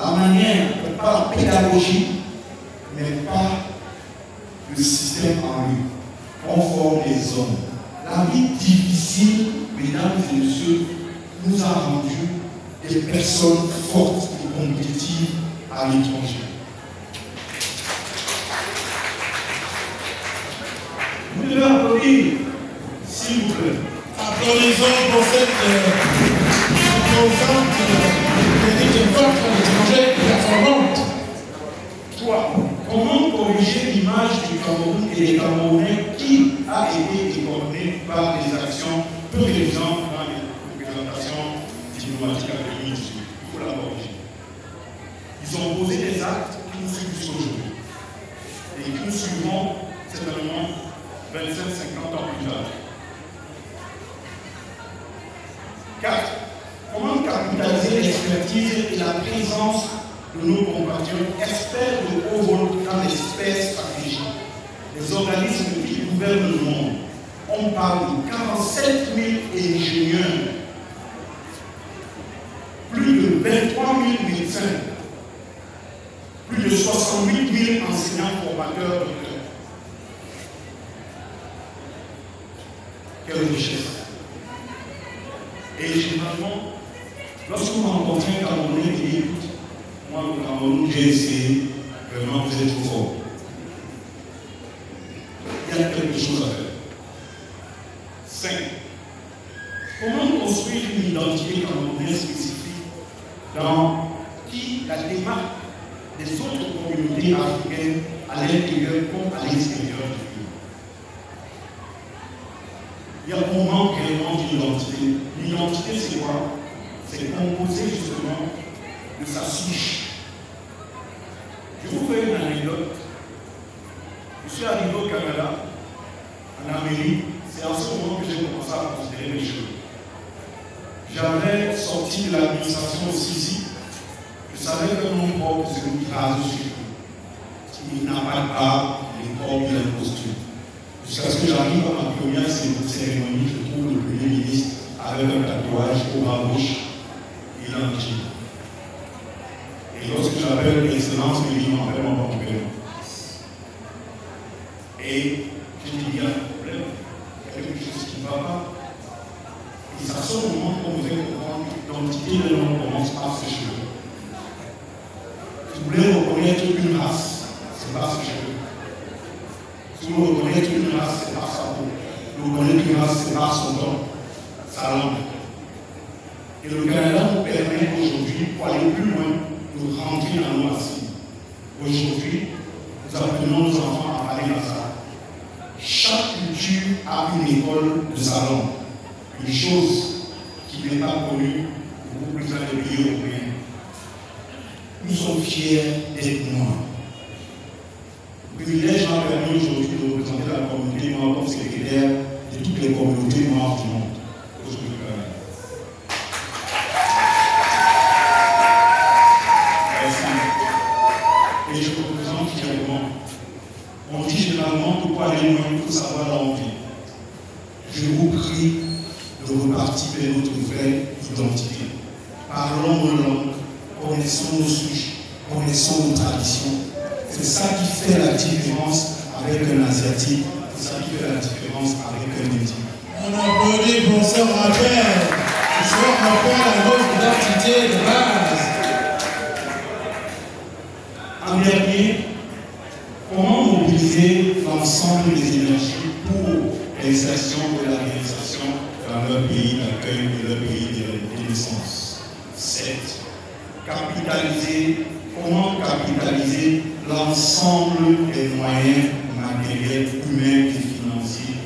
la manière, pas la pédagogie, mais pas le système en lui. On forme les hommes. La vie difficile, mesdames et messieurs, nous a rendu des personnes fortes et compétitives à l'étranger. Vous devez applaudir, s'il vous plaît. Applaudissons pour cette composante de forte à l'étranger performante. Toi, comment corriger l'image du Cameroun et des Camerounais qui a été écorné par des actions peu réalisantes dans les représentations diplomatiques à 2018? Il faut la corriger. Ils ont posé des actes qui nous suivent jusqu'aujourd'hui et qui nous suivront certainement 25-50 ans plus tard. 4. Comment capitaliser l'expertise et la présence de nos compatriotes experts de haut vol dans les sphères stratégiques, les organismes qui gouvernent le monde? On parle de 47 000 ingénieurs, plus de 23 000 médecins, plus de 68 000 enseignants formateurs de cœur. Quelle richesse! Et généralement, lorsque vous rencontrez un Camerounais qui dit, écoute, moi, le Cameroun, j'ai essayé, vraiment, vous êtes trop fort. Il y a quelque chose à faire. 5. Comment construire une identité camerounaise spécifique dans qui la démarque des autres communautés africaines à l'intérieur comme à l'extérieur du pays? Il y a un moment réellement d'une identité. L'identité, c'est quoi? C'est composé justement de sa souche. Je vous fais une anecdote. Je suis arrivé au Canada, en Amérique. C'est en ce moment que j'ai commencé à considérer mes cheveux. J'avais sorti de l'administration au Sisi. Je savais que mon propre, c'est lui qui rase ses cheveux. Il n'a pas de barbe, il est propre, il a un costume. Jusqu'à ce que j'arrive à ma première cérémonie, je trouve le Premier ministre avec un tatouage au bras gauche et un jean. Et lorsque j'appelle l'excellence, il m'appelle mon père. Et je dis, il y a un problème, il y a quelque chose qui ne va pas. Et c'est à ce moment qu'on vous fait comprendre que l'identité de l'homme commence par ses cheveux. Si vous voulez reconnaître une race, c'est par ses cheveux. Si vous voulez reconnaître une race, c'est par sa peau. Si vous reconnaître une race, c'est par son don, sa langue. Et le Canada nous permet aujourd'hui, pour aller plus loin, de rentrer dans nos racines. Aujourd'hui, nous apprenons nos enfants à parler dans ça. Chaque culture a une école de sa langue. Une chose qui n'est pas connue beaucoup plus dans les pays européens. Nous sommes fiers d'être noirs. Le privilège m'a permis aujourd'hui de représenter la communauté noire comme secrétaire de toutes les communautés noires du monde. Et je représente fièrement. On dit généralement que pour aller loin, il faut savoir là où on vit. Je vous prie de repartir vers notre vraie identité. Parlons nos langues, connaissons nos souches, connaissons nos traditions. C'est ça qui fait la différence avec un Asiatique, c'est ça qui fait la différence avec un Indien. On applaudit pour ce rappel. Ce rappel à notre identité de base. En dernier, comment mobiliser l'ensemble des énergies pour l'insertion et la réalisation dans leur pays d'accueil et leur pays de naissance? 7. Comment capitaliser l'ensemble des moyens matériels, humains et financiers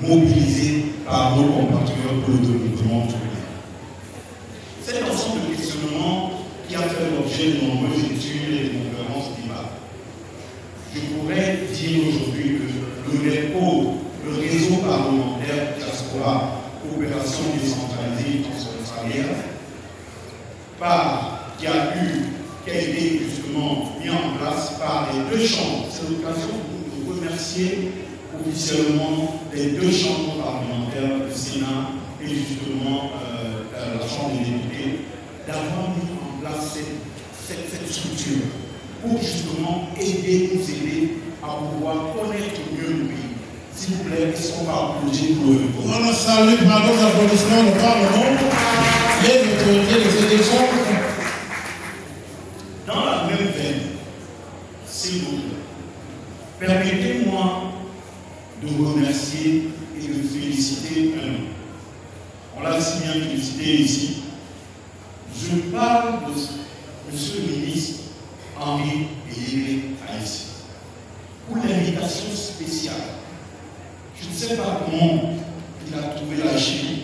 mobilisés par nos compatriotes pour le développement du pays? Cet ensemble de questionnements qui a fait l'objet de nombreuses études et de conférences débats. Je pourrais dire aujourd'hui que le réseau parlementaire diaspora, coopération décentralisée transfrontalière, qui a été justement mis en place par les deux chambres. C'est l'occasion de remercier officiellement les deux chambres parlementaires, le Sénat et justement la Chambre des députés, d'avoir mis en place cette cette structure pour justement nous aider à pouvoir connaître mieux le pays. S'il vous plaît, est-ce qu'on va applaudir pour eux? On salue par nos applaudissements le Parlement, les autorités des élections. Dans la même veine, s'il vous plaît, permettez-moi de remercier et de féliciter un homme. On l'a si bien félicité ici. Je parle de monsieur le ministre Henri Eyele Aïssi pour l'invitation spéciale. Je ne sais pas comment il a trouvé la Chine